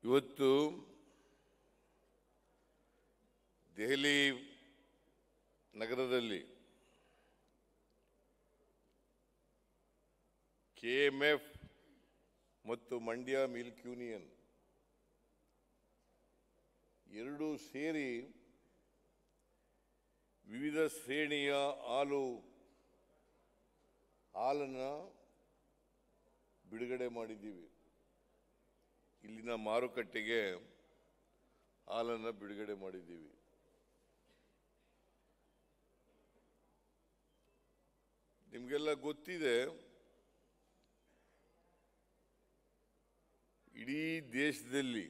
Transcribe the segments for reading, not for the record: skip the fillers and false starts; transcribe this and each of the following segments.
ಇವತ್ತು ದೆಹಲಿ ನಗರದಲ್ಲಿ ಕೆಎಂಎಫ್ ಮತ್ತು ಮಂಡ್ಯ ಮಿಲ್ಕ್ ಯೂನಿಯನ್ ಎರಡೂ ಸೇರಿ ವಿವಿಧ ಶ್ರೇಣಿಯ ಹಾಲನ್ನು ಬಿಡುಗಡೆ ಮಾಡಿದ್ದೀವಿ. ಇಲ್ಲಿನ ಮಾರುಕಟ್ಟೆಗೆ ಹಾಲನ್ನು ಬಿಡುಗಡೆ ಮಾಡಿದ್ದೀವಿ. ನಿಮಗೆಲ್ಲ ಗೊತ್ತಿದೆ, ಇಡೀ ದೇಶದಲ್ಲಿ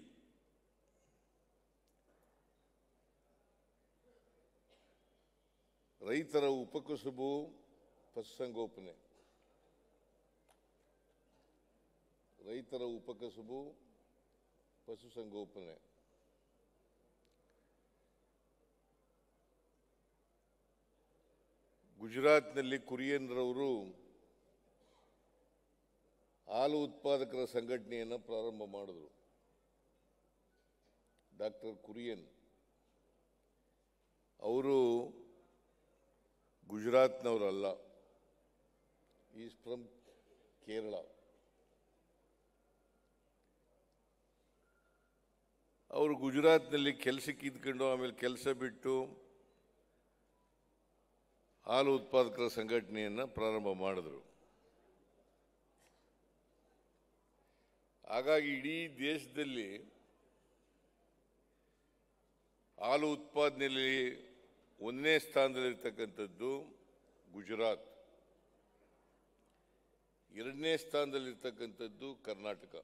ರೈತರ ಉಪಕಸುಬು ಪಶುಸಂಗೋಪನೆ. ರೈತರ ಉಪಕಸುಬು ಪಶುಸಂಗೋಪನೆ. ಗುಜರಾತ್ನಲ್ಲಿ ಕುರಿಯನ್ರವರು ಹಾಲು ಉತ್ಪಾದಕರ ಸಂಘಟನೆಯನ್ನು ಪ್ರಾರಂಭ ಮಾಡಿದರು. ಡಾಕ್ಟರ್ ಕುರಿಯನ್ ಅವರು ಗುಜರಾತ್ನವರಲ್ಲ, ಈಸ್ ಫ್ರಮ್ ಕೇರಳ. ಅವರು ಗುಜರಾತ್ನಲ್ಲಿ ಕೆಲಸಕ್ಕೆ ಇದ್ಕೊಂಡು ಆಮೇಲೆ ಕೆಲಸ ಬಿಟ್ಟು ಹಾಲು ಉತ್ಪಾದಕರ ಸಂಘಟನೆಯನ್ನು ಪ್ರಾರಂಭ ಮಾಡಿದರು. ಹಾಗಾಗಿ ಇಡೀ ದೇಶದಲ್ಲಿ ಹಾಲು ಉತ್ಪಾದನೆಯಲ್ಲಿ 1ನೇ ಸ್ಥಾನದಲ್ಲಿರ್ತಕ್ಕಂಥದ್ದು ಗುಜರಾತ್, 2ನೇ ಸ್ಥಾನದಲ್ಲಿರ್ತಕ್ಕಂಥದ್ದು ಕರ್ನಾಟಕ.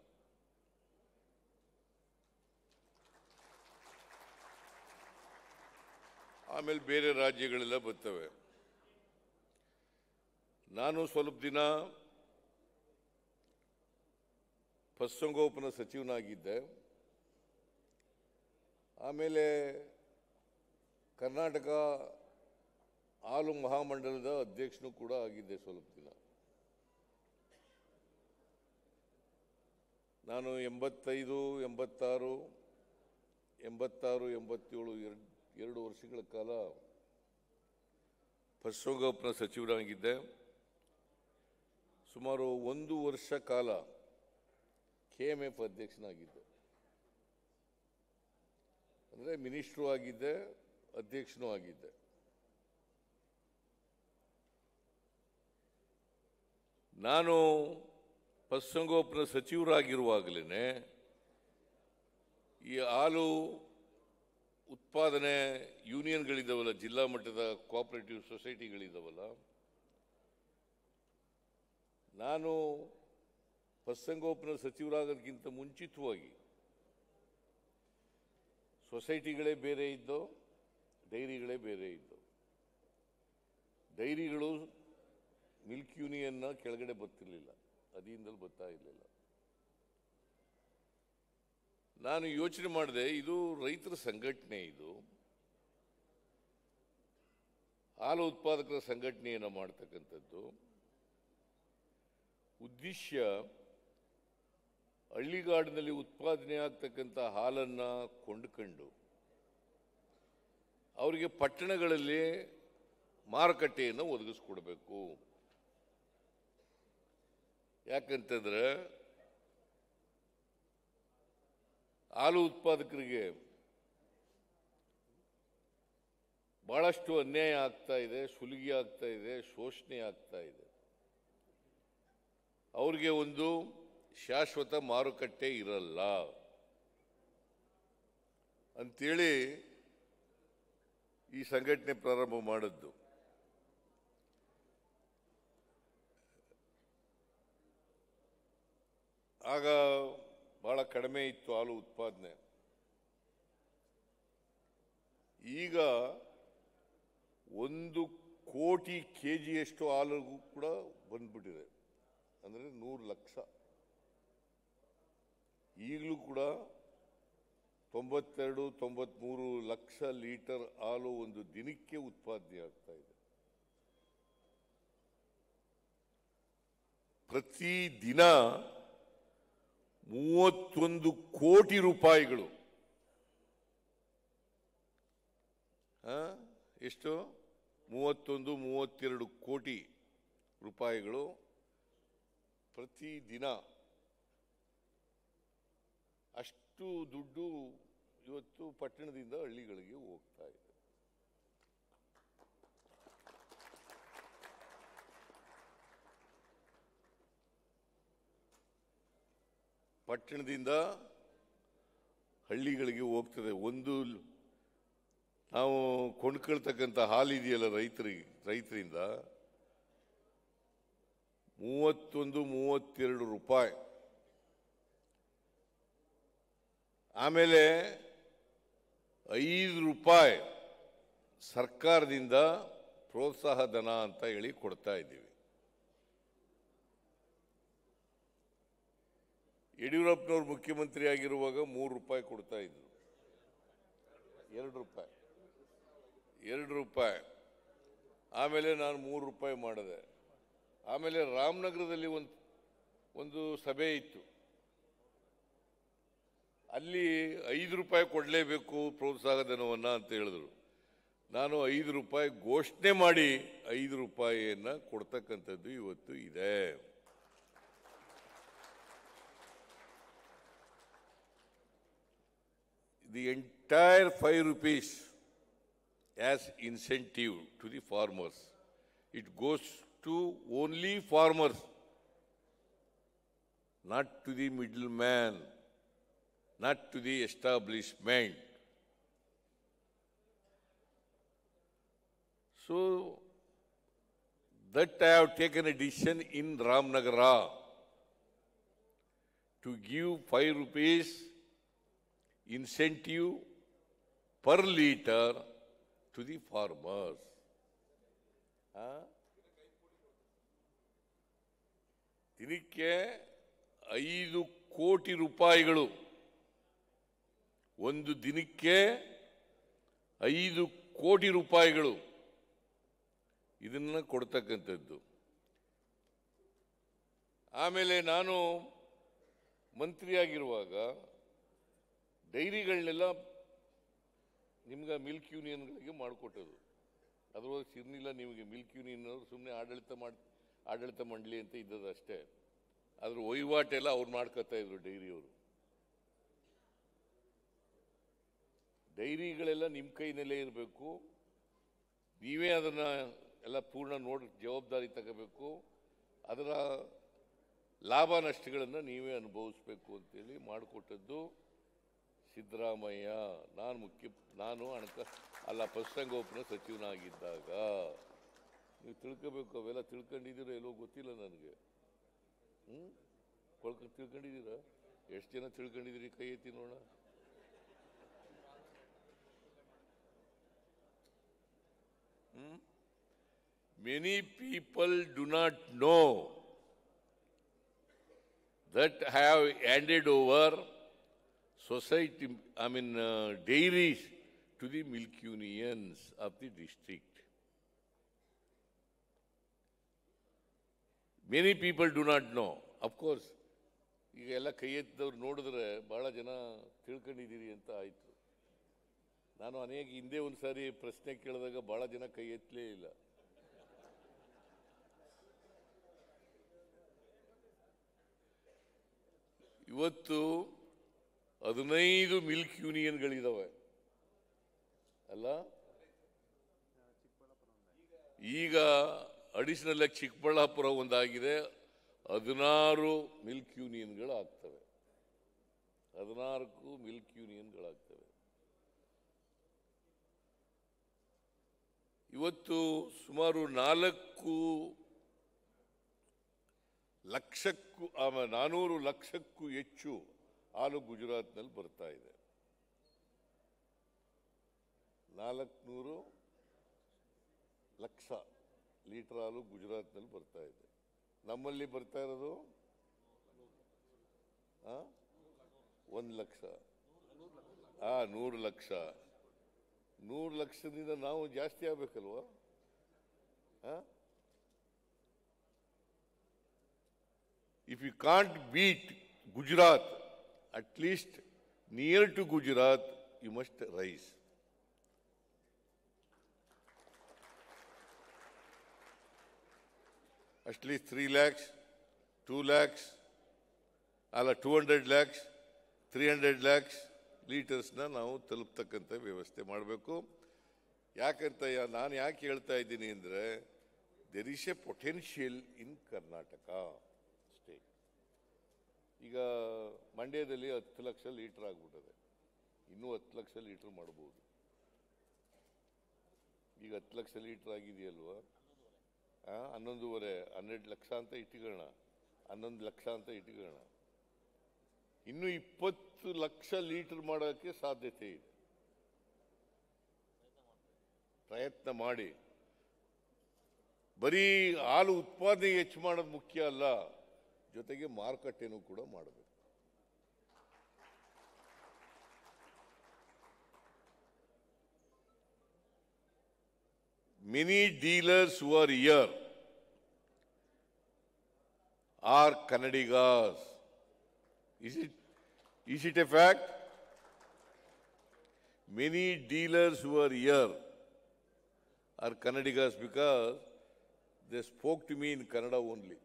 ಆಮೇಲೆ ಬೇರೆ ರಾಜ್ಯಗಳೆಲ್ಲ ಬರ್ತವೆ. ನಾನು ಸ್ವಲ್ಪ ದಿನ ಪಶುಸಂಗೋಪನಾ ಸಚಿವನಾಗಿದ್ದೆ. ಆಮೇಲೆ ಕರ್ನಾಟಕ ಹಾಲು ಮಹಾಮಂಡಲದ ಅಧ್ಯಕ್ಷನೂ ಕೂಡ ಆಗಿದ್ದೆ ಸ್ವಲ್ಪ ದಿನ. ನಾನು 85, 86, 87 2 ವರ್ಷಗಳ ಕಾಲ ಪಶುಸಂಗೋಪನಾ ಸಚಿವರಾಗಿದ್ದೆ. ಸುಮಾರು 1 ವರ್ಷ ಕಾಲ ಕೆಎಂಎಫ್ ಅಧ್ಯಕ್ಷನಾಗಿದ್ದೆ. ಅಂದರೆ ಮಿನಿಸ್ಟ್ರು ಆಗಿದ್ದೆ, ಅಧ್ಯಕ್ಷನೂ ಆಗಿದ್ದೆ. ನಾನು ಪಶುಸಂಗೋಪನಾ ಸಚಿವರಾಗಿರುವಾಗಲೇ ಈ ಹಾಲು ಉತ್ಪಾದನೆ ಯೂನಿಯನ್ಗಳಿದ್ದಾವಲ್ಲ, ಜಿಲ್ಲಾ ಮಟ್ಟದ ಕೋಆಪರೇಟಿವ್ ಸೊಸೈಟಿಗಳಿದ್ದಾವಲ್ಲ, ನಾನು ಪಶುಸಂಗೋಪನಾ ಸಚಿವರಾಗೋದಕ್ಕಿಂತ ಮುಂಚಿತವಾಗಿ ಸೊಸೈಟಿಗಳೇ ಬೇರೆ ಇದ್ದೋ, ಡೈರಿಗಳೇ ಬೇರೆ ಇದ್ದೋ. ಡೈರಿಗಳು ಮಿಲ್ಕ್ ಯೂನಿಯನ್ನ ಕೆಳಗಡೆ ಬರ್ತಿರ್ಲಿಲ್ಲ, ಅಧೀನದಲ್ಲಿ ಬರ್ತಾ ಇರಲಿಲ್ಲ. ನಾನು ಯೋಚನೆ ಮಾಡಿದೆ, ಇದು ರೈತರ ಸಂಘಟನೆ, ಇದು ಹಾಲು ಉತ್ಪಾದಕರ ಸಂಘಟನೆಯನ್ನು ಮಾಡ್ತಕ್ಕಂಥದ್ದು. ಉದ್ದೇಶ ಹಳ್ಳಿಗಾಡಿನಲ್ಲಿ ಉತ್ಪಾದನೆ ಆಗ್ತಕ್ಕಂಥ ಹಾಲನ್ನು ಕೊಂಡುಕೊಂಡು ಅವರಿಗೆ ಪಟ್ಟಣಗಳಲ್ಲಿ ಮಾರುಕಟ್ಟೆಯನ್ನು ಒದಗಿಸ್ಕೊಡ್ಬೇಕು. ಯಾಕಂತಂದ್ರೆ ಹಾಲು ಉತ್ಪಾದಕರಿಗೆ ಬಹಳಷ್ಟು ಅನ್ಯಾಯ ಆಗ್ತಾ ಇದೆ, ಸುಲಿಗೆ ಆಗ್ತಾ ಇದೆ, ಶೋಷಣೆ ಆಗ್ತಾ ಇದೆ. ಅವ್ರಿಗೆ ಒಂದು ಶಾಶ್ವತ ಮಾರುಕಟ್ಟೆ ಇರಲ್ಲ ಅಂತೇಳಿ ಈ ಸಂಘಟನೆ ಪ್ರಾರಂಭ ಮಾಡಿದ್ದು. ಆಗ ಬಹಳ ಕಡಿಮೆ ಇತ್ತು ಹಾಲು ಉತ್ಪಾದನೆ. ಈಗ 1 ಕೋಟಿ ಕೆಜಿಯಷ್ಟು ಹಾಲು ಕೂಡ ಬಂದ್ಬಿಟ್ಟಿದೆ, ಅಂದರೆ 100 ಲಕ್ಷ. ಈಗಲೂ ಕೂಡ 92-93 ಲಕ್ಷ ಲೀಟರ್ ಹಾಲು ಒಂದು ದಿನಕ್ಕೆ ಉತ್ಪಾದನೆ ಆಗ್ತಾ ಇದೆ. ಪ್ರತಿ ದಿನ 31 ಕೋಟಿ ರೂಪಾಯಿಗಳು. ಎಷ್ಟು? 32 ಕೋಟಿ ರೂಪಾಯಿಗಳು ಪ್ರತಿದಿನ. ಅಷ್ಟು ದುಡ್ಡು ಇವತ್ತು ಪಟ್ಟಣದಿಂದ ಹಳ್ಳಿಗಳಿಗೆ ಹೋಗ್ತಾ ಇದೆ. ಪಟ್ಟಣದಿಂದ ಹಳ್ಳಿಗಳಿಗೆ ಹೋಗ್ತದೆ. ಒಂದು ನಾವು ಕೊಂಡ್ಕೊಳ್ತಕ್ಕಂಥ ಹಾಲಿದೆಯಲ್ಲ ರೈತರಿಂದ 32 ರೂಪಾಯಿ. ಆಮೇಲೆ 5 ರೂಪಾಯಿ ಸರ್ಕಾರದಿಂದ ಪ್ರೋತ್ಸಾಹ ಧನ ಅಂತ ಹೇಳಿ ಕೊಡ್ತಾ ಇದ್ದೀವಿ. ಯಡಿಯೂರಪ್ಪನವರು ಮುಖ್ಯಮಂತ್ರಿ ಆಗಿರುವಾಗ 3 ರೂಪಾಯಿ ಕೊಡ್ತಾ ಇದ್ರು. 2 ರೂಪಾಯಿ. ಆಮೇಲೆ ನಾನು 3 ರೂಪಾಯಿ ಮಾಡಿದೆ. ಆಮೇಲೆ ರಾಮನಗರದಲ್ಲಿ ಒಂದು ಸಭೆ ಇತ್ತು. ಅಲ್ಲಿ 5 ರೂಪಾಯಿ ಕೊಡಲೇಬೇಕು ಪ್ರೋತ್ಸಾಹ ಧನವನ್ನು ಅಂತ ಹೇಳಿದ್ರು. ನಾನು 5 ರೂಪಾಯಿ ಘೋಷಣೆ ಮಾಡಿ 5 ರೂಪಾಯಿಯನ್ನು ಕೊಡ್ತಕ್ಕಂಥದ್ದು ಇವತ್ತು ಇದೆ. The entire 5 rupees as incentive to the farmers. It goes to only farmers, not to the middleman, not to the establishment. So that I have taken a decision in Ramnagara to give 5 rupees incentive per liter to the farmers. ದಿನಕ್ಕೆ 5 ಕೋಟಿ ರೂಪಾಯಿಗಳು. ಒಂದು ದಿನಕ್ಕೆ 5 ಕೋಟಿ ರೂಪಾಯಿಗಳು ಇದನ್ನ ಕೊಡ್ತಕ್ಕಂಥದ್ದು. ಆಮೇಲೆ ನಾನು ಮಂತ್ರಿಯಾಗಿರುವಾಗ ಡೈರಿಗಳನ್ನೆಲ್ಲ ನಿಮ್ಗೆ ಮಿಲ್ಕ್ ಯೂನಿಯನ್ಗಳಿಗೆ ಮಾಡಿಕೊಟ್ಟದು. ಅದರೊಳಗೆ ಸಿರ್ನಿಲ್ಲ ನಿಮಗೆ. ಮಿಲ್ಕ್ ಯೂನಿಯನ್ ಅವರು ಸುಮ್ಮನೆ ಆಡಳಿತ ಮಂಡಳಿ ಅಂತ ಇದ್ದದ್ದು ಅಷ್ಟೇ. ಅದ್ರ ವಹಿವಾಟೆಲ್ಲ ಅವ್ರು ಮಾಡ್ಕೊತಾ ಇದ್ರು ಡೈರಿಯವರು. ಡೈರಿಗಳೆಲ್ಲ ನಿಮ್ಮ ಕೈನಲ್ಲೇ ಇರಬೇಕು. ನೀವೇ ಅದನ್ನ ಎಲ್ಲ ಪೂರ್ಣ ಜವಾಬ್ದಾರಿ ತಗೋಬೇಕು. ಅದರ ಲಾಭ ನಷ್ಟಗಳನ್ನು ನೀವೇ ಅನುಭವಿಸ್ಬೇಕು ಅಂತೇಳಿ ಮಾಡಿಕೊಟ್ಟದ್ದು ಸಿದ್ದರಾಮಯ್ಯ. ನಾನು ಪಶುಸಂಗೋಪನಾ ಸಚಿವನಾಗಿದ್ದಾಗ. ನೀವು ತಿಳ್ಕೋಬೇಕು. ಅವೆಲ್ಲ ತಿಳ್ಕೊಂಡಿದ್ದೀರೋ ಎಲ್ಲೋ ಗೊತ್ತಿಲ್ಲ ನನಗೆ. ತಿಳ್ಕೊಂಡಿದ್ದೀರಾ? ಎಷ್ಟು ಜನ ತಿಳ್ಕೊಂಡಿದ್ದೀರಿ? ಕೈ ಎತ್ತಿ ನೋಡೋಣ. Many people do not know that have handed over society, dairies to the milk unions of the district. Many people do not know. Of course, ಈಗ ಎಲ್ಲ ಕೈ ಎತ್ತಿದವ್ರು ನೋಡಿದ್ರೆ ಬಹಳ ಜನ ತಿಳ್ಕೊಂಡಿದ್ದೀರಿ ಅಂತ ಆಯ್ತು. ನಾನು ಹಿಂದೆ ಒಂದು ಸಾರಿ ಪ್ರಶ್ನೆ ಕೇಳಿದಾಗ ಬಹಳ ಜನ ಕೈ ಎತ್ತಲೇ ಇಲ್ಲ. ಇವತ್ತು 15 ಮಿಲ್ಕ್ ಯೂನಿಯನ್ಗಳಿದಾವೆ ಅಲ್ಲ. ಈಗ ಅಡಿಷನಲ್ ಆಗಿ ಚಿಕ್ಕಬಳ್ಳಾಪುರ ಒಂದಾಗಿದೆ. 16 ಮಿಲ್ಕ್ ಯೂನಿಯನ್ಗಳಾಗ್ತವೆ. 14 ಮಿಲ್ಕ್ ಯೂನಿಯನ್ಗಳಾಗ್ತವೆ. ಇವತ್ತು ಸುಮಾರು 400 ಲಕ್ಷಕ್ಕೂ ಹೆಚ್ಚು ಹಾಲು ಗುಜರಾತ್ನಲ್ಲಿ ಬರ್ತಾ ಇದೆ. 400 ಲಕ್ಷ ಲೀಟರ್ ಹಾಲು ಗುಜರಾತ್ನಲ್ಲಿ ಬರ್ತಾ ಇದೆ. ನಮ್ಮಲ್ಲಿ ಬರ್ತಾ ಇರೋದು 1 ಲಕ್ಷ. 100 ಲಕ್ಷ. 100 ಲಕ್ಷದಿಂದ ನಾವು ಜಾಸ್ತಿ ಆಗ್ಬೇಕಲ್ವಾ? If you can't beat Gujarat at least near to Gujarat, you must rise. At least 3 lakhs, 2 lakhs, 200 lakhs, 300 lakhs ಲೀಟರ್ಸ್ನ ನಾವು ತಲುಪ್ತಕ್ಕಂಥ ವ್ಯವಸ್ಥೆ ಮಾಡಬೇಕು. ಯಾಕಂತ ನಾನು ಯಾಕೆ ಹೇಳ್ತಾ ಇದ್ದೀನಿ ಅಂದರೆ, there is a potential in Karnataka state. ಈಗ ಮಂಡ್ಯದಲ್ಲಿ 10 ಲಕ್ಷ ಲೀಟರ್ ಆಗ್ಬಿಟ್ಟದೆ, ಇನ್ನೂ 10 ಲಕ್ಷ ಲೀಟರ್ ಮಾಡ್ಬೋದು. ಈಗ 10 ಲಕ್ಷ ಲೀಟರ್ ಆಗಿದೆಯಲ್ವಾ, 11.5 12 ಲಕ್ಷ ಅಂತ ಇಟ್ಕೊಳ್ಳೋಣ, 11 ಲಕ್ಷ ಅಂತ ಇಟ್ಕೊಳ್ಳೋಣ. ಇನ್ನು 20 ಲಕ್ಷ ಲೀಟರ್ ಮಾಡೋಕ್ಕೆ ಸಾಧ್ಯತೆ ಇದೆ. ಪ್ರಯತ್ನ ಮಾಡಿ. ಬರೀ ಹಾಲು ಉತ್ಪಾದನೆ ಹೆಚ್ಚು ಮಾಡೋದು ಮುಖ್ಯ ಅಲ್ಲ, ಜೊತೆಗೆ ಮಾರುಕಟ್ಟೆನೂ ಕೂಡ ಮಾಡಬೇಕು. Many dealers who are here are Kannadigas. Is it a fact? Many dealers who are here are Kannadigas because they spoke to me in Kannada only.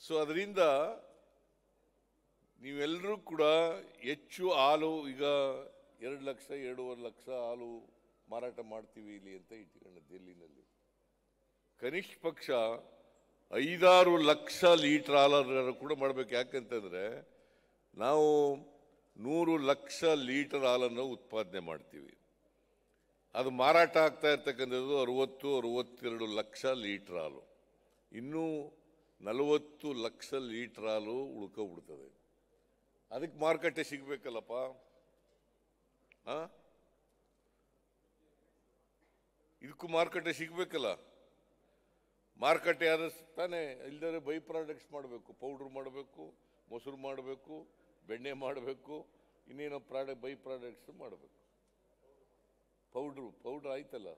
So ಅದರಿಂದ ನೀವೆಲ್ಲರೂ ಕೂಡ ಹೆಚ್ಚು ಹಾಲು, ಈಗ 2 ಲಕ್ಷ 2.5 ಲಕ್ಷ ಹಾಲು ಮಾರಾಟ ಮಾಡ್ತೀವಿ ಇಲ್ಲಿ ಅಂತ ಇಟ್ಕೊಂಡು ಡೆಲ್ಲಿನಲ್ಲಿ, ಕನಿಷ್ಠ ಪಕ್ಷ 5-6 ಲಕ್ಷ ಲೀಟರ್ ಹಾಲು ಕೂಡ ಮಾಡಬೇಕು. ಯಾಕಂತಂದರೆ ನಾವು 100 ಲಕ್ಷ ಲೀಟರ್ ಹಾಲನ್ನು ಉತ್ಪಾದನೆ ಮಾಡ್ತೀವಿ. ಅದು ಮಾರಾಟ ಆಗ್ತಾ ಇರ್ತಕ್ಕಂಥದ್ದು 60-62 ಲಕ್ಷ ಲೀಟರ್ ಹಾಲು. ಇನ್ನೂ 40 ಲಕ್ಷ ಲೀಟರ್ ಹಾಲು ಉಳ್ಕೊಬಿಡ್ತದೆ. ಅದಕ್ಕೆ ಮಾರುಕಟ್ಟೆ ಸಿಗಬೇಕಲ್ಲಪ್ಪ. ಇದಕ್ಕೂ ಮಾರುಕಟ್ಟೆ ಸಿಗಬೇಕಲ್ಲ. ಮಾರುಕಟ್ಟೆ ಆದ ತಾನೇ, ಇಲ್ಲದೇ ಬೈ ಪ್ರಾಡಕ್ಟ್ಸ್ ಮಾಡಬೇಕು, ಪೌಡ್ರ್ ಮಾಡಬೇಕು, ಮೊಸರು ಮಾಡಬೇಕು, ಬೆಣ್ಣೆ ಮಾಡಬೇಕು, ಇನ್ನೇನೋ ಬೈ ಪ್ರಾಡಕ್ಟ್ಸ್ ಮಾಡಬೇಕು. ಪೌಡ್ರ್ ಆಯ್ತಲ್ಲ,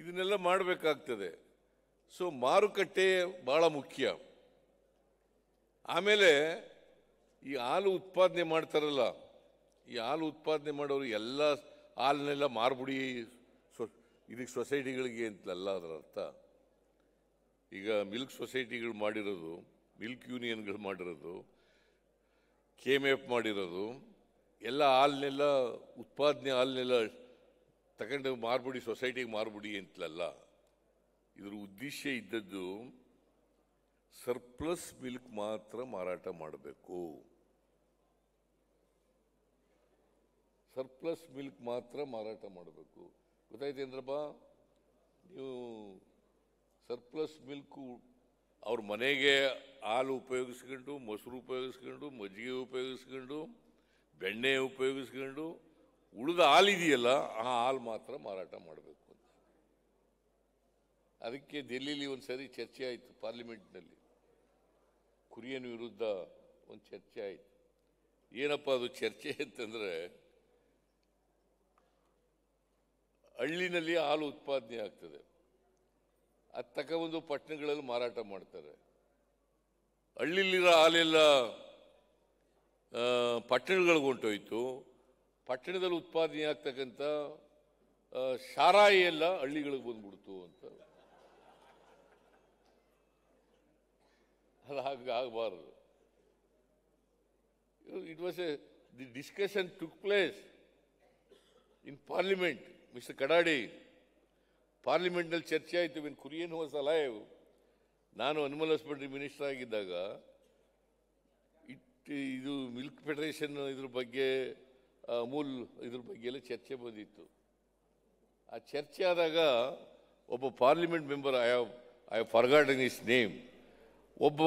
ಇದನ್ನೆಲ್ಲ ಮಾಡಬೇಕಾಗ್ತದೆ. ಸೊ ಮಾರುಕಟ್ಟೆ ಬಹಳ ಮುಖ್ಯ. ಆಮೇಲೆ ಈ ಹಾಲು ಉತ್ಪಾದನೆ ಮಾಡ್ತಾರಲ್ಲ, ಈ ಹಾಲು ಉತ್ಪಾದನೆ ಮಾಡೋರು ಎಲ್ಲ ಹಾಲನ್ನೆಲ್ಲ ಮಾರ್ಬಿಡಿ ಇದಕ್ಕೆ ಸೊಸೈಟಿಗಳಿಗೆ ಅಂತಲ್ಲ ಅದರ ಅರ್ಥ. ಈಗ ಮಿಲ್ಕ್ ಸೊಸೈಟಿಗಳು ಮಾಡಿರೋದು, ಮಿಲ್ಕ್ ಯೂನಿಯನ್ಗಳು ಮಾಡಿರೋದು, KMF ಮಾಡಿರೋದು ಎಲ್ಲ ಹಾಲನ್ನೆಲ್ಲ ಉತ್ಪಾದನೆ ಹಾಲನ್ನೆಲ್ಲ ತಗೊಂಡು ಮಾರ್ಬಿಡಿ, ಸೊಸೈಟಿಗೆ ಮಾರ್ಬಿಡಿ ಅಂತಲಲ್ಲ. ಇದ್ರ ಉದ್ದೇಶ ಇದ್ದದ್ದು ಸರ್ಪ್ಲಸ್ ಮಿಲ್ಕ್ ಮಾತ್ರ ಮಾರಾಟ ಮಾಡಬೇಕು. ಸರ್ಪ್ಲಸ್ ಮಿಲ್ಕ್ ಮಾತ್ರ ಮಾರಾಟ ಮಾಡಬೇಕು. ಗೊತ್ತಾಯ್ತೇಂದ್ರಪ್ಪ? ನೀವು ಸರ್ಪ್ಲಸ್ ಮಿಲ್ಕು ಅವ್ರ ಮನೆಗೆ ಹಾಲು ಉಪಯೋಗಿಸ್ಕೊಂಡು, ಮೊಸರು ಉಪಯೋಗಿಸ್ಕೊಂಡು, ಮಜ್ಜಿಗೆ ಉಪಯೋಗಿಸ್ಕೊಂಡು, ಬೆಣ್ಣೆ ಉಪಯೋಗಿಸ್ಕೊಂಡು, ಉಳಿದ ಹಾಲಿದೆಯಲ್ಲ ಆ ಹಾಲು ಮಾತ್ರ ಮಾರಾಟ ಮಾಡಬೇಕು ಅಂತ. ಅದಕ್ಕೆ ಡೆಲ್ಲಿಲಿ ಒಂದು ಸರಿ ಚರ್ಚೆ ಆಯಿತು ಪಾರ್ಲಿಮೆಂಟ್ನಲ್ಲಿ. ಕುರಿಯನ್ ವಿರುದ್ಧ ಒಂದು ಚರ್ಚೆ ಆಯಿತು. ಏನಪ್ಪ ಅದು ಚರ್ಚೆ ಅಂತಂದರೆ, ಹಳ್ಳಿನಲ್ಲಿ ಹಾಲು ಉತ್ಪಾದನೆ ಆಗ್ತದೆ, ಅದು ತಗೊಬಂದು ಪಟ್ಟಣಗಳಲ್ಲಿ ಮಾರಾಟ ಮಾಡ್ತಾರೆ. ಹಳ್ಳಿಲಿರೋ ಹಾಲೆಲ್ಲ ಪಟ್ಟಣಗಳಿಗೆ ಹೊಂಟೋಯ್ತು. ಪಟ್ಟಣದಲ್ಲಿ ಉತ್ಪಾದನೆ ಆಗ್ತಕ್ಕಂಥ ಸಾರಾಯಿ ಎಲ್ಲ ಹಳ್ಳಿಗಳಿಗೆ ಬಂದ್ಬಿಡ್ತು ಅಂತ. ಅದು ಆಗಬಾರದು. It was the discussion took place in parliament. Mister Kadadi, ಪಾರ್ಲಿಮೆಂಟ್ನಲ್ಲಿ ಚರ್ಚೆ ಆಯಿತು. ವೆನ್ ಕುರಿಯನ್ ವಾಸ್ ಅಲೈವ್, ನಾನು ಅನಿಮಲ್ ಹಸ್ಬೆಂಡ್ರಿ ಮಿನಿಸ್ಟರ್ ಆಗಿದ್ದಾಗ ಇದು ಮಿಲ್ಕ್ ಫೆಡರೇಷನ್ ಇದ್ರ ಬಗ್ಗೆ, ಅಮೂಲ್ ಇದ್ರ ಬಗ್ಗೆ ಎಲ್ಲ ಚರ್ಚೆ ಬಂದಿತ್ತು. ಆ ಚರ್ಚೆ ಆದಾಗ ಒಬ್ಬ parliament member, I have forgotten his name, ಒಬ್ಬ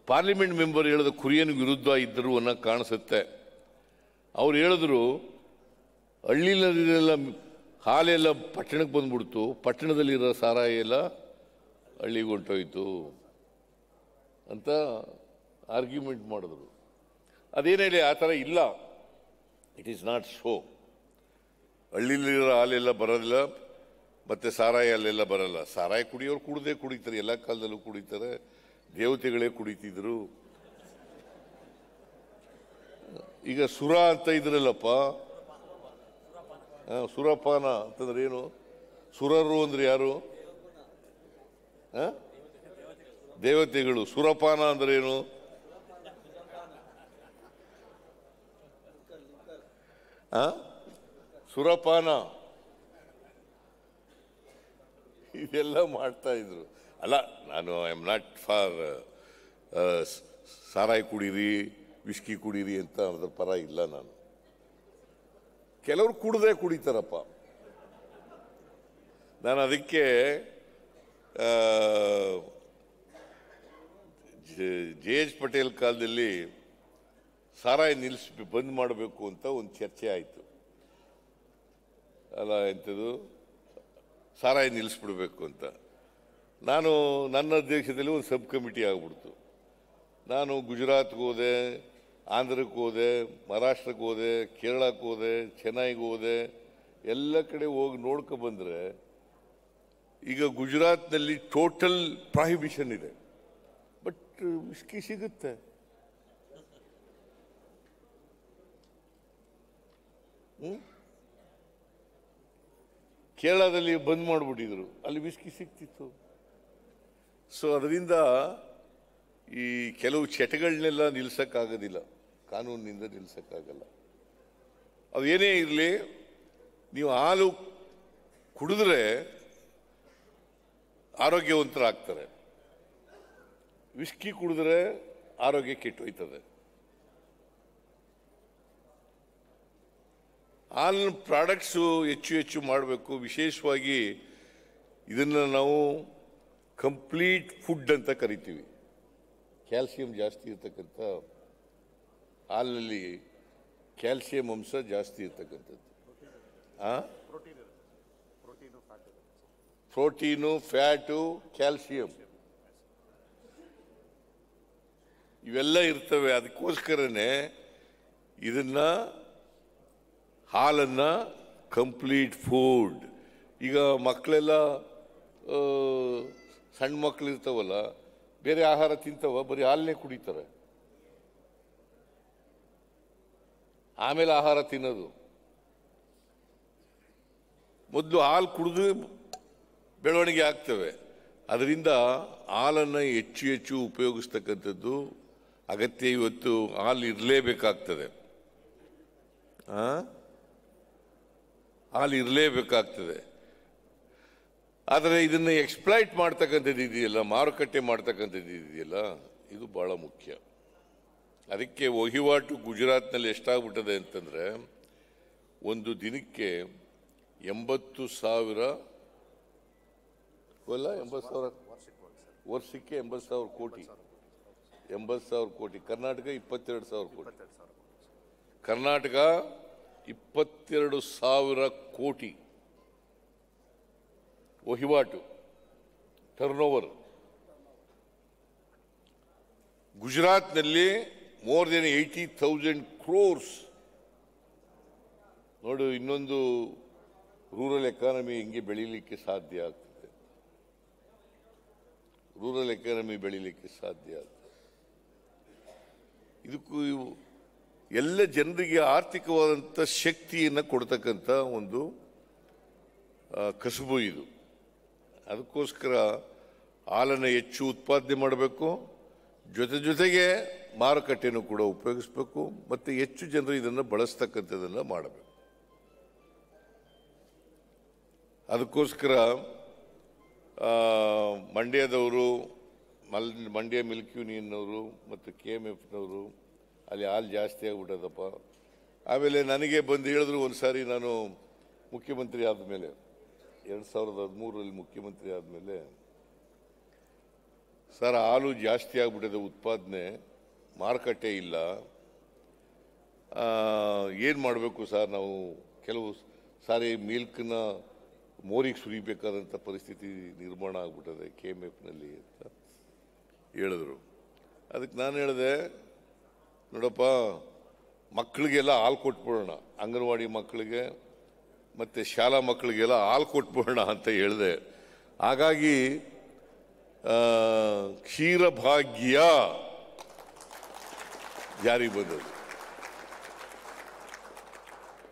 ಪಾರ್ಲಿಮೆಂಟ್ ಮೆಂಬರ್ ಹೇಳಿದ ಕುರಿಯನ್ ವಿರುದ್ಧ ಇದ್ದರು ಅನ್ನೋ ಕಾಣಿಸುತ್ತೆ. ಅವ್ರು ಹೇಳಿದ್ರು, ಹಳ್ಳಿನಲ್ಲೆಲ್ಲ ಹಾಲೆಲ್ಲ ಪಟ್ಟಣಕ್ಕೆ ಬಂದ್ಬಿಡ್ತು, ಪಟ್ಟಣದಲ್ಲಿರೋ ಸಾರಾಯಿ ಎಲ್ಲ ಹಳ್ಳಿಗೆ ಹೊಂಟೋಯ್ತು ಅಂತ ಆರ್ಗ್ಯುಮೆಂಟ್ ಮಾಡಿದ್ರು. ಅದೇನೇಳಿ ಆ ಥರ ಇಲ್ಲ. It is not so. ಹಳ್ಳಿಲಿರೋ ಹಾಲೆಲ್ಲ ಬರೋದಿಲ್ಲ, ಮತ್ತು ಸಾರಾಯಿ ಅಲ್ಲೆಲ್ಲ ಬರಲ್ಲ. ಸಾರಾಯಿ ಕುಡಿಯೋರು ಕುಡ್ದೇ ಕುಡಿತಾರೆ, ಎಲ್ಲ ಕಾಲದಲ್ಲೂ ಕುಡಿತಾರೆ, ದೇವತೆಗಳೇ ಕುಡಿತಿದ್ರು. ಈಗ ಸುರ ಅಂತ ಇದ್ರಲ್ಲಪ್ಪ, ಸುರಪಾನ ಅಂತಂದ್ರೆ ಏನು? ಸುರರು ಅಂದ್ರೆ ಯಾರು? ದೇವತೆಗಳು. ಸುರಪಾನ ಅಂದ್ರೆ ಏನು? ಸುರಪಾನ ಇದೆಲ್ಲ ಮಾಡ್ತಾ ಇದ್ರು. ಅಲ್ಲ, ನಾನು ಐ ಆಮ್ ನಾಟ್ ಫಾರ್ ಸಾರಾಯಿ ಕುಡೀರಿ, ವಿಸ್ಕಿ ಕುಡೀರಿ ಅಂತ ಅದ್ರ ಪರ ಇಲ್ಲ ನಾನು. ಕೆಲವರು ಕುಡ್ದೇ ಕುಡಿತಾರಪ್ಪ. ನಾನು ಅದಕ್ಕೆ ಜೆ.ಎಚ್. ಪಟೇಲ್ ಕಾಲದಲ್ಲಿ ಸಾರಾಯಿ ಬಂದ್ ಮಾಡಬೇಕು ಅಂತ ಒಂದು ಚರ್ಚೆ ಆಯಿತು. ಅಲ್ಲ, ಎಂಥದ್ದು ಸಾರಾಯಿ ನಿಲ್ಲಿಸ್ಬಿಡ್ಬೇಕು ಅಂತ. ನನ್ನ ಅಧ್ಯಕ್ಷದಲ್ಲಿ ಒಂದು ಸಬ್ ಕಮಿಟಿ ಆಗ್ಬಿಡ್ತು. ನಾನು ಗುಜರಾತ್ಗೆ ಹೋದೆ, ಆಂಧ್ರಕ್ಕೆ ಹೋದೆ, ಮಹಾರಾಷ್ಟ್ರಕ್ಕೆ ಹೋದೆ, ಕೇರಳಕ್ಕೆ ಹೋದೆ, ಚೆನ್ನೈಗೆ ಹೋದೆ, ಎಲ್ಲ ಕಡೆ ಹೋಗಿ ನೋಡ್ಕೊಬಂದ್ರೆ ಈಗ ಗುಜರಾತ್ನಲ್ಲಿ ಟೋಟಲ್ ಪ್ರಾಹಿಬಿಷನ್ ಇದೆ, ಬಟ್ ವಿಸ್ಕಿ ಸಿಗುತ್ತೆ. ಕೇರಳದಲ್ಲಿ ಬಂದ್ ಮಾಡಿಬಿಟ್ಟಿದ್ರು, ಅಲ್ಲಿ ವಿಸ್ಕಿ ಸಿಕ್ತಿತ್ತು. ಸೊ ಅದರಿಂದ ಈ ಕೆಲವು ಚಟಗಳನ್ನೆಲ್ಲ ನಿಲ್ಸಕ್ಕಾಗೋದಿಲ್ಲ, ಕಾನೂನಿನಿಂದ ನಿಲ್ಸಕ್ಕಾಗಲ್ಲ. ಅದು ಏನೇ ಇರಲಿ, ನೀವು ಹಾಲು ಕುಡಿದ್ರೆ ಆರೋಗ್ಯವಂತರಾಗ್ತಾರೆ, ವಿಸ್ಕಿ ಕುಡಿದ್ರೆ ಆರೋಗ್ಯ ಕೆಟ್ಟೋಯ್ತದೆ. ಹಾಲಿನ ಪ್ರಾಡಕ್ಟ್ಸು ಹೆಚ್ಚು ಮಾಡಬೇಕು. ವಿಶೇಷವಾಗಿ ಇದನ್ನು ನಾವು ಕಂಪ್ಲೀಟ್ ಫುಡ್ ಅಂತ ಕರಿತೀವಿ. ಕ್ಯಾಲ್ಸಿಯಂ ಜಾಸ್ತಿ ಇರ್ತಕ್ಕಂಥ ಹಾಲಿನಲ್ಲಿ ಕ್ಯಾಲ್ಸಿಯಂ ಅಂಶ ಜಾಸ್ತಿ ಇರ್ತಕ್ಕಂಥದ್ದು. ಪ್ರೋಟೀನು, ಫ್ಯಾಟು, ಕ್ಯಾಲ್ಸಿಯಂ ಇವೆಲ್ಲ ಇರ್ತವೆ. ಅದಕ್ಕೋಸ್ಕರನೇ ಇದನ್ನ ಹಾಲನ್ನ ಕಂಪ್ಲೀಟ್ ಫುಡ್. ಈಗ ಮಕ್ಕಳೆಲ್ಲ ಸಣ್ಣ ಮಕ್ಕಳು ಇರ್ತಾವಲ್ಲ, ಬೇರೆ ಆಹಾರ ತಿಂತವ, ಬರೀ ಹಾಲನ್ನೇ ಕುಡಿತಾರೆ, ಆಮೇಲೆ ಆಹಾರ ತಿನ್ನೋದು. ಮೊದಲು ಹಾಲು ಕುಡಿದು ಬೆಳವಣಿಗೆ ಆಗ್ತವೆ. ಅದರಿಂದ ಹಾಲನ್ನು ಹೆಚ್ಚು ಉಪಯೋಗಿಸ್ತಕ್ಕಂಥದ್ದು ಅಗತ್ಯ. ಇವತ್ತು ಹಾಲು ಇರಲೇಬೇಕಾಗ್ತದೆ, ಹಾಲು ಇರಲೇಬೇಕಾಗ್ತದೆ. ಆದರೆ ಇದನ್ನು ಎಕ್ಸ್ಪ್ಲಾಯ್ಟ್ ಮಾಡ್ತಕ್ಕಂಥದ್ದು ಇದೆಯಲ್ಲ, ಮಾರುಕಟ್ಟೆ ಮಾಡ್ತಕ್ಕಂಥದ್ದು ಇದೆಯಲ್ಲ, ಇದು ಬಹಳ ಮುಖ್ಯ. ಅದಕ್ಕೆ ವಹಿವಾಟು ಗುಜರಾತ್ನಲ್ಲಿ ಎಷ್ಟಾಗ್ಬಿಟ್ಟದೆ ಅಂತಂದರೆ, ಒಂದು ದಿನಕ್ಕೆ 80,000 ವರ್ಷಕ್ಕೆ 80,000 ಕೋಟಿ. 80,000 ಕೋಟಿ. ಕರ್ನಾಟಕ 22,000 ಕೋಟಿ. ಕರ್ನಾಟಕ 22,000 ಕೋಟಿ ವಹಿವಾಟು, ಟರ್ನ್-ಓವರ್. ಗುಜರಾತ್ನಲ್ಲಿ ಮೋರ್ ದೆನ್ 80,000 crores. ನೋಡು, ಇನ್ನೊಂದು ರೂರಲ್ ಎಕಾನಮಿ ಹೆಂಗೆ ಬೆಳೀಲಿಕ್ಕೆ ಸಾಧ್ಯ ಆಗ್ತದೆ. ರೂರಲ್ ಎಕಾನಮಿ ಬೆಳೀಲಿಕ್ಕೆ ಸಾಧ್ಯ ಆಗ್ತದೆ. ಇದಕ್ಕೂ ಎಲ್ಲ ಜನರಿಗೆ ಆರ್ಥಿಕವಾದಂಥ ಶಕ್ತಿಯನ್ನು ಕೊಡ್ತಕ್ಕಂಥ ಒಂದು ಕಸುಬು ಇದು. ಅದಕ್ಕೋಸ್ಕರ ಹಾಲನ್ನು ಹೆಚ್ಚು ಉತ್ಪಾದನೆ ಮಾಡಬೇಕು, ಜೊತೆಗೆ ಮಾರುಕಟ್ಟೆಯನ್ನು ಕೂಡ ಉಪಯೋಗಿಸಬೇಕು, ಮತ್ತು ಹೆಚ್ಚು ಜನರು ಇದನ್ನು ಬಳಸ್ತಕ್ಕಂಥದ್ದನ್ನು ಮಾಡಬೇಕು. ಅದಕ್ಕೋಸ್ಕರ ಮಂಡ್ಯದವರು, ಮಂಡ್ಯ ಮಿಲ್ಕ್ ಯೂನಿಯನ್ನವರು ಮತ್ತು KMF-ನವರು ಅಲ್ಲಿ ಹಾಲು ಜಾಸ್ತಿ ಆಗ್ಬಿಟ್ಟದಪ್ಪ. ಆಮೇಲೆ ನನಗೆ ಬಂದು ಹೇಳಿದ್ರು ಒಂದು ಸಾರಿ, ನಾನು ಮುಖ್ಯಮಂತ್ರಿ ಆದಮೇಲೆ 2013ರಲ್ಲಿ ಮುಖ್ಯಮಂತ್ರಿ ಆದಮೇಲೆ, ಸರ್ ಹಾಲು ಜಾಸ್ತಿ ಆಗ್ಬಿಟ್ಟಿದೆ, ಉತ್ಪಾದನೆ, ಮಾರುಕಟ್ಟೆ ಇಲ್ಲ, ಏನು ಮಾಡಬೇಕು ಸರ್ ನಾವು? ಕೆಲವು ಸಾರಿ ಮಿಲ್ಕ್ನ ಮೋರಿಗೆ ಸುರಿಬೇಕಾದಂಥ ಪರಿಸ್ಥಿತಿ ನಿರ್ಮಾಣ ಆಗ್ಬಿಟ್ಟದೆ KMF-ನಲ್ಲಿ ಅಂತ ಹೇಳಿದ್ರು. ಅದಕ್ಕೆ ನಾನು ಹೇಳಿದೆ, ನೋಡಪ್ಪ, ಮಕ್ಕಳಿಗೆಲ್ಲ ಹಾಲು ಕೊಟ್ಬಿಡೋಣ, ಅಂಗನವಾಡಿ ಮಕ್ಕಳಿಗೆ ಮತ್ತು ಶಾಲಾ ಮಕ್ಕಳಿಗೆಲ್ಲ ಹಾಲು ಕೊಟ್ಬಿಡೋಣ ಅಂತ ಹೇಳಿದೆ. ಹಾಗಾಗಿ ಕ್ಷೀರಭಾಗ್ಯ ಜಾರಿ ಬಂದದ್ದು.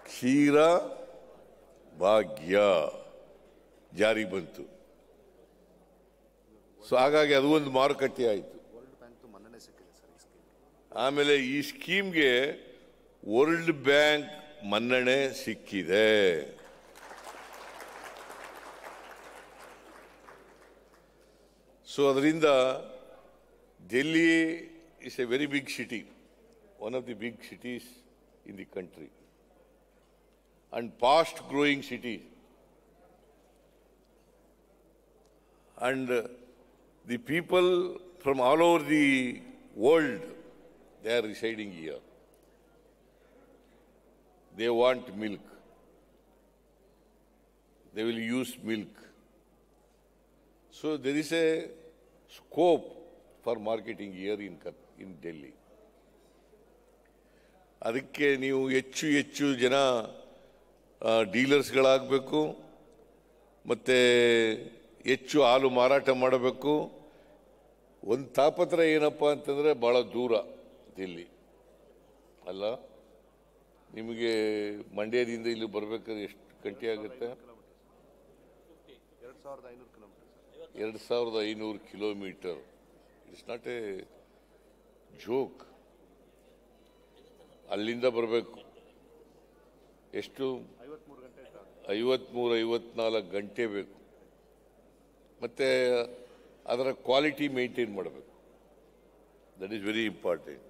ಕ್ಷೀರ ಭಾಗ್ಯ ಜಾರಿ ಬಂತು. ಸೊ ಹಾಗಾಗಿ ಅದು ಒಂದು ಮಾರುಕಟ್ಟೆ ಆಯಿತು. ಆಮೇಲೆ ಈ ಸ್ಕೀಮ್ಗೆ ವರ್ಲ್ಡ್ ಬ್ಯಾಂಕ್ ಮನ್ನಣೆ ಸಿಕ್ಕಿದೆ. ಸೊ ಅದರಿಂದ Delhi is a very big city, one of the big cities in the country and fast growing city, and the people from all over the world, they are residing here. They want milk, they will use milk. So there is a scope for marketing here in Delhi. ಅದಕ್ಕೆ ನೀವು ಹೆಚ್ಚು ಜನ ಡೀಲರ್ಸ್ಗಳಾಗಬೇಕು, ಮತ್ತು ಹೆಚ್ಚು ಹಾಲು ಮಾರಾಟ ಮಾಡಬೇಕು. ಒಂದು ತಾಪತ್ರ ಏನಪ್ಪ ಅಂತಂದರೆ ಭಾಳ ದೂರ ದಿಲ್ಲಿ ಅಲ್ಲ. ನಿಮಗೆ ಮಂಡ್ಯದಿಂದ ಇಲ್ಲಿ ಬರಬೇಕಾದ್ರೆ ಎಷ್ಟು ಗಂಟೆ ಆಗುತ್ತೆ? 2500 kilometre. It's not A joke. ಅಲ್ಲಿಂದ ಬರಬೇಕು ಎಷ್ಟು? 53-54 ಗಂಟೆ ಬೇಕು. ಮತ್ತು ಅದರ ಕ್ವಾಲಿಟಿ ಮೇಂಟೈನ್ ಮಾಡಬೇಕು. That is very important.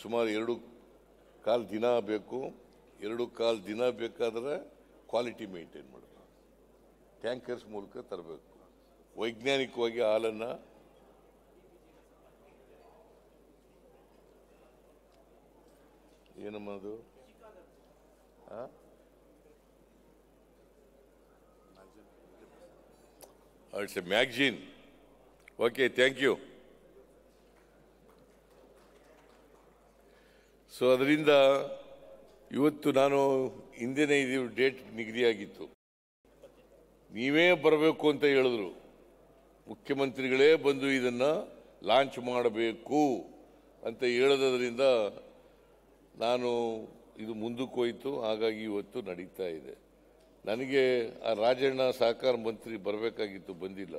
ಸುಮಾರು 2.25 ದಿನ ಬೇಕು. 2.25 ದಿನ ಬೇಕಾದರೆ ಕ್ವಾಲಿಟಿ ಮೇಂಟೈನ್ ಮಾಡಬೇಕು. ಟ್ಯಾಂಕರ್ಸ್ ಮೂಲಕ ತರಬೇಕು. ವೈಜ್ಞಾನಿಕವಾಗಿ ಹಾಲನ್ನು ಏನಮ್ಮದು it's a magazine. Okay, thank you. So ಅದರಿಂದ ಇವತ್ತು ನಾನು ಹಿಂದೆನೇ ಇದು ಡೇಟ್ ನಿಗದಿಯಾಗಿತ್ತು. ನೀವೇ ಬರಬೇಕು ಅಂತ ಹೇಳಿದ್ರು. ಮುಖ್ಯಮಂತ್ರಿಗಳೇ ಬಂದು ಇದನ್ನು ಲಾಂಚ್ ಮಾಡಬೇಕು ಅಂತ ಹೇಳೋದ್ರಿಂದ ನಾನು ಇದು ಮುಂದಕ್ಕೆ ಹೋಯಿತು. ಹಾಗಾಗಿ ಇವತ್ತು ನಡೀತಾ ಇದೆ. ನನಗೆ ಆ ರಾಜಣ್ಣ ಸಹಕಾರ ಮಂತ್ರಿ ಬರಬೇಕಾಗಿತ್ತು, ಬಂದಿಲ್ಲ.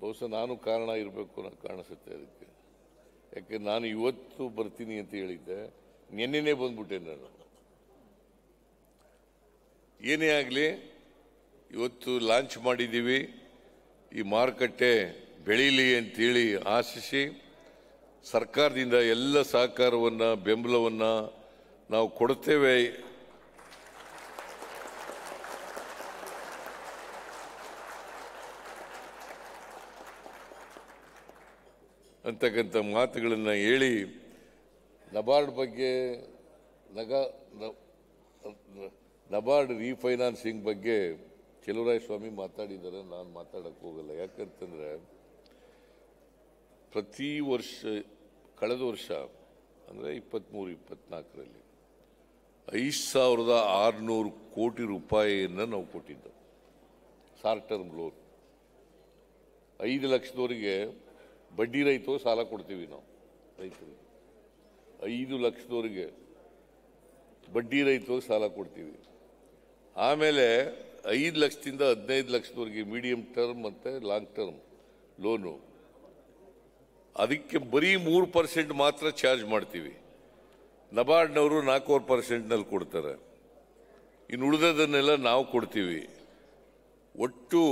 ಬಹುಶಃ ನಾನು ಕಾರಣ ಇರಬೇಕು ಅನ್ನೋ ಕಾಣಿಸುತ್ತೆ ಅದಕ್ಕೆ. ಯಾಕೆ ನಾನು ಇವತ್ತು ಬರ್ತೀನಿ ಅಂತ ಹೇಳಿದ್ದೆ, ನಿನ್ನೆನೇ ಬಂದ್ಬಿಟ್ಟೆ ನಾನು. ಏನೇ ಆಗಲಿ ಇವತ್ತು ಲಾಂಚ್ ಮಾಡಿದ್ದೀವಿ. ಈ ಮಾರುಕಟ್ಟೆ ಬೆಳೀಲಿ ಅಂತೇಳಿ ಆಶಿಸಿ ಸರ್ಕಾರದಿಂದ ಎಲ್ಲ ಸಹಕಾರವನ್ನು, ಬೆಂಬಲವನ್ನು ನಾವು ಕೊಡ್ತೇವೆ ಅಂತಕ್ಕಂಥ ಮಾತುಗಳನ್ನು ಹೇಳಿ, ನಬಾರ್ಡ್ ಬಗ್ಗೆ, ನಬಾರ್ಡ್ ರೀಫೈನಾನ್ಸಿಂಗ್ ಬಗ್ಗೆ ಸ್ವಾಮಿ ಮಾತಾಡಿದ್ದಾರೆ. ನಾನು ಮಾತಾಡಕ್ಕೆ ಹೋಗಲ್ಲ. ಯಾಕಂತಂದರೆ ಪ್ರತಿ ವರ್ಷ, ಕಳೆದ ವರ್ಷ ಅಂದರೆ 23-24ರಲ್ಲಿ 5600 ಕೋಟಿ ರೂಪಾಯಿಯನ್ನು ನಾವು ಕೊಟ್ಟಿದ್ದು ಶಾರ್ಟ್ ಟರ್ಮ್ ಲೋನ್. 5 ಲಕ್ಷದವರೆಗೆ ಬಡ್ಡಿ ರಹಿತ ಸಾಲ ಕೊಡ್ತೀವಿ ನಾವು ರೈತರಿಗೆ. 5 ಲಕ್ಷದವರೆಗೆ ಬಡ್ಡಿ ರಹಿತ ಸಾಲ ಕೊಡ್ತೀವಿ. ಆಮೇಲೆ 5 ಲಕ್ಷದಿಂದ 15 ಲಕ್ಷದವರೆಗೆ ಮೀಡಿಯಂ ಟರ್ಮ್ ಮತ್ತು ಲಾಂಗ್ ಟರ್ಮ್ ಲೋನು. ಅದಕ್ಕೆ ಬರೀ 3% ಮಾತ್ರ ಚಾರ್ಜ್ ಮಾಡ್ತೀವಿ. ನಬಾರ್ಡ್ನವರು 4% ಕೊಡ್ತಾರೆ. ಇನ್ನು ಉಳಿದದನ್ನೆಲ್ಲ ನಾವು ಕೊಡ್ತೀವಿ. ಒಟ್ಟು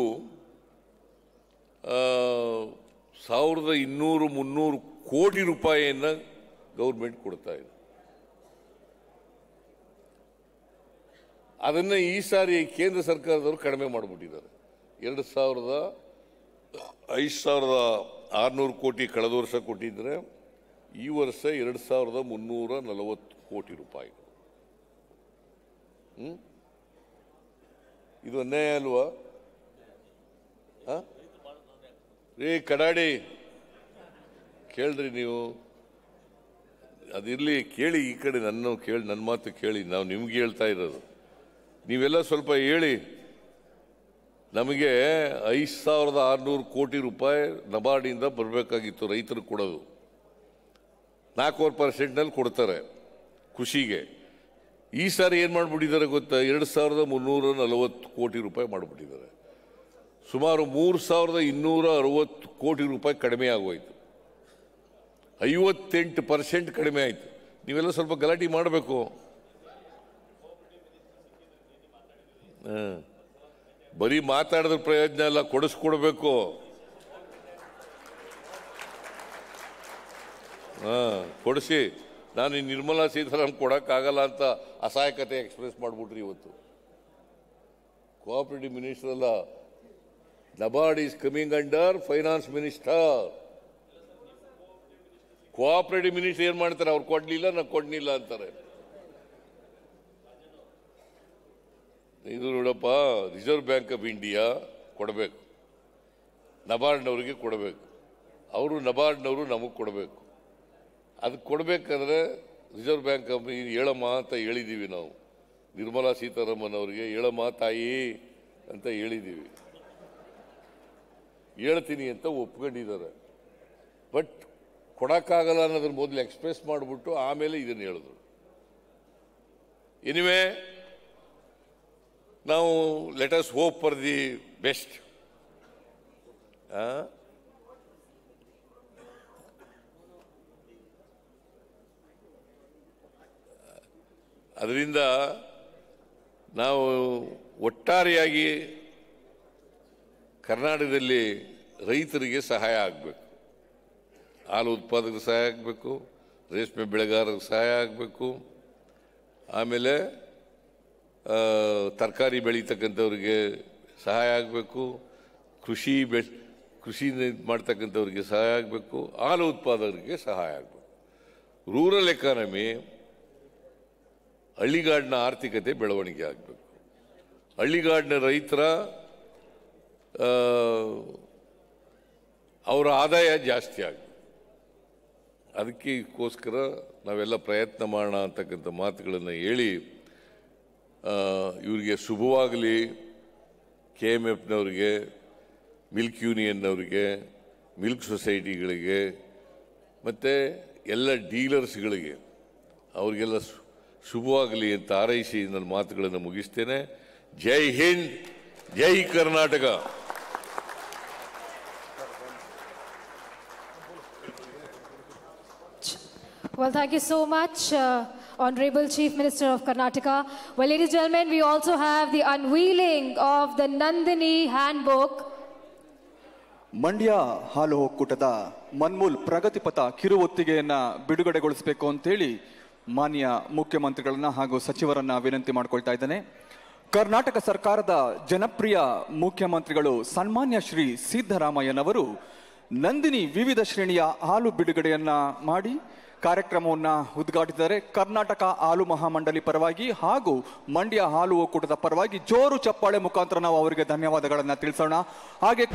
1200-300 ಕೋಟಿ ರೂಪಾಯಿಯನ್ನು ಗೌರ್ಮೆಂಟ್ ಕೊಡ್ತಾ ಇದೆ. ಅದನ್ನು ಈ ಸಾರಿ ಕೇಂದ್ರ ಸರ್ಕಾರದವರು ಕಡಿಮೆ ಮಾಡಿಬಿಟ್ಟಿದ್ದಾರೆ. 5600 ಕೋಟಿ ಕಳೆದ ವರ್ಷ ಕೊಟ್ಟಿದ್ರೆ, ಈ ವರ್ಷ 2340 ಕೋಟಿ ರೂಪಾಯಿ. ಇದು ಅನ್ಯಾಯ ಅಲ್ವಾ? ಕಡಾಡಿ ಕೇಳ್ರಿ ನೀವು. ಅದಿರಲಿ, ಕೇಳಿ, ಈ ಕಡೆ ನನ್ನ ಮಾತು ಕೇಳಿ. ನಾವು ನಿಮ್ಗೆ ಹೇಳ್ತಾ ಇರೋದು, ನೀವೆಲ್ಲ ಸ್ವಲ್ಪ ಹೇಳಿ. ನಮಗೆ 5,600 ಕೋಟಿ ರೂಪಾಯಿ ನಬಾರ್ಡಿಂದ ಬರಬೇಕಾಗಿತ್ತು, ರೈತರು ಕೊಡೋದು 4% ಕೊಡ್ತಾರೆ ಕೃಷಿಗೆ. ಈ ಸಾರಿ ಏನು ಮಾಡಿಬಿಟ್ಟಿದ್ದಾರೆ ಗೊತ್ತಾ? 2,340 ಕೋಟಿ ರೂಪಾಯಿ ಮಾಡಿಬಿಟ್ಟಿದ್ದಾರೆ. ಸುಮಾರು 3,260 ಕೋಟಿ ರೂಪಾಯಿ ಕಡಿಮೆ ಆಗೋಯ್ತು. 58% ಕಡಿಮೆ ಆಯಿತು. ನೀವೆಲ್ಲ ಸ್ವಲ್ಪ ಗಲಾಟೆ ಮಾಡಬೇಕು. ಬರೀ ಮಾತಾಡಿದ್ರ ಪ್ರಯೋಜನ ಎಲ್ಲ, ಕೊಡಿಸ್ಕೊಡ್ಬೇಕು. ಕೊಡಿಸಿ. ನಾನು ಈ ನಿರ್ಮಲಾ ಸೀತಾರಾಮನ್ ಕೊಡೋಕ್ಕಾಗಲ್ಲ ಅಂತ ಅಸಹಾಯಕತೆ ಎಕ್ಸ್ಪ್ರೆಸ್ ಮಾಡಿಬಿಟ್ರಿ ಇವತ್ತು. ಕೋಆಪರೇಟಿವ್ ಮಿನಿಸ್ಟರ್ ಅಲ್ಲ, NABARD is coming under finance minister. Cooperative minister ಏನ್ ಮಾಡ್ತಾರೆ? ಅವ್ರು ಕೊಡ್ಲಿಲ್ಲ, ನಾವು ಕೊಡ್ಲಿಲ್ಲ ಅಂತಾರೆ. ಇದು ನೋಡಪ್ಪ, ರಿಸರ್ವ್ ಬ್ಯಾಂಕ್ ಆಫ್ ಇಂಡಿಯಾ ಕೊಡಬೇಕು, ನಬಾರ್ಡ್ನವ್ರಿಗೆ ಕೊಡಬೇಕು. ಅವರು ನಬಾರ್ಡ್ನವರು ನಮಗೆ ಕೊಡಬೇಕು. ಅದಕ್ಕೆ ಕೊಡಬೇಕಾದ್ರೆ ರಿಸರ್ವ್ ಬ್ಯಾಂಕ್ ಆಫ್ ಹೇಳಮ್ಮ ಅಂತ ಹೇಳಿದ್ದೀವಿ ನಾವು. ನಿರ್ಮಲಾ ಸೀತಾರಾಮನ್ ಅವರಿಗೆ ಹೇಳಮ್ಮ ತಾಯಿ ಅಂತ ಹೇಳಿದ್ದೀವಿ. ಹೇಳ್ತೀನಿ ಅಂತ ಒಪ್ಕೊಂಡಿದ್ದಾರೆ. ಬಟ್ ಕೊಡೋಕ್ಕಾಗಲ್ಲ ಅನ್ನೋದ್ರ ಮೊದಲು ಎಕ್ಸ್ಪ್ರೆಸ್ ಮಾಡಿಬಿಟ್ಟು ಆಮೇಲೆ ಇದನ್ನು ಹೇಳಿದ್ರು. ಎನಿವೆ, ನಾವು let us hope for the best. ಅದರಿಂದ ನಾವು ಒಟ್ಟಾರೆಯಾಗಿ ಕರ್ನಾಟಕದಲ್ಲಿ ರೈತರಿಗೆ ಸಹಾಯ ಆಗಬೇಕು. ಹಾಲು ಉತ್ಪಾದಕರಿಗೆ ಸಹಾಯ ಆಗಬೇಕು, ರೇಷ್ಮೆ ಬೆಳೆಗಾರರಿಗೆ ಸಹಾಯ ಆಗಬೇಕು, ಆಮೇಲೆ ತರಕಾರಿ ಬೆಳೀತಕ್ಕಂಥವ್ರಿಗೆ ಸಹಾಯ ಆಗಬೇಕು, ಕೃಷಿ ಮಾಡ್ತಕ್ಕಂಥವ್ರಿಗೆ ಸಹಾಯ ಆಗಬೇಕು, ಹಾಲು ಉತ್ಪಾದಕರಿಗೆ ಸಹಾಯ ಆಗಬೇಕು. ರೂರಲ್ ಎಕಾನಮಿ, ಹಳ್ಳಿಗಾಡಿನ ಆರ್ಥಿಕತೆ ಬೆಳವಣಿಗೆ ಆಗಬೇಕು. ಹಳ್ಳಿಗಾಡಿನ ರೈತರ ಅವರ ಆದಾಯ ಜಾಸ್ತಿ ಆಗಬೇಕು. ಅದಕ್ಕೋಸ್ಕರ ನಾವೆಲ್ಲ ಪ್ರಯತ್ನ ಮಾಡೋಣ ಅಂತಕ್ಕಂಥ ಮಾತುಗಳನ್ನು ಹೇಳಿ, ಇವರಿಗೆ ಶುಭವಾಗಲಿ. KMFನವರಿಗೆ, ಮಿಲ್ಕ್ ಯೂನಿಯನ್ನವರಿಗೆ, ಮಿಲ್ಕ್ ಸೊಸೈಟಿಗಳಿಗೆ ಮತ್ತು ಎಲ್ಲ ಡೀಲರ್ಸ್ಗಳಿಗೆ ಅವರಿಗೆಲ್ಲ ಶುಭವಾಗಲಿ ಅಂತ ಹಾರೈಸಿ ನನ್ನ ಮಾತುಗಳನ್ನು ಮುಗಿಸ್ತೇನೆ. ಜೈ ಹಿಂದ್, ಜೈ Karnataka. Well, thank you so much, Honorable Chief Minister of Karnataka. Well, ladies and gentlemen, we also have the unveiling of the Nandini Handbook. Mandya ಹಾಲು ಒಕ್ಕೂಟದ ಮನ್ಮೂಲ್ ಪ್ರಗತಿಪಥ ಕಿರುಹೊತ್ತಿಗೆಯನ್ನ ಬಿಡುಗಡೆಗೊಳಿಸಬೇಕು ಅಂತೇಳಿ ಮಾನ್ಯ ಮುಖ್ಯಮಂತ್ರಿಗಳನ್ನ ಹಾಗೂ ಸಚಿವರನ್ನ ವಿನಂತಿ ಮಾಡ್ಕೊಳ್ತಾ ಇದ್ದೇನೆ. ಕರ್ನಾಟಕ ಸರ್ಕಾರದ ಜನಪ್ರಿಯ ಮುಖ್ಯಮಂತ್ರಿಗಳು ಸನ್ಮಾನ್ಯ ಶ್ರೀ ಸಿದ್ದರಾಮಯ್ಯನವರು ನಂದಿನಿ ವಿವಿಧ ಶ್ರೇಣಿಯ ಹಾಲು ಬಿಡುಗಡೆಯನ್ನ ಮಾಡಿ ಕಾರ್ಯಕ್ರಮವನ್ನ ಉದ್ಘಾಟಿಸಿದ್ದಾರೆ. ಕರ್ನಾಟಕ ಹಾಲು ಮಹಾಮಂಡಳಿ ಪರವಾಗಿ ಹಾಗೂ ಮಂಡ್ಯ ಹಾಲು ಒಕ್ಕೂಟದ ಪರವಾಗಿ ಜೋರು ಚಪ್ಪಾಳೆ ಮುಖಾಂತರ ನಾವು ಅವರಿಗೆ ಧನ್ಯವಾದಗಳನ್ನ ತಿಳಿಸೋಣ. ಹಾಗೆ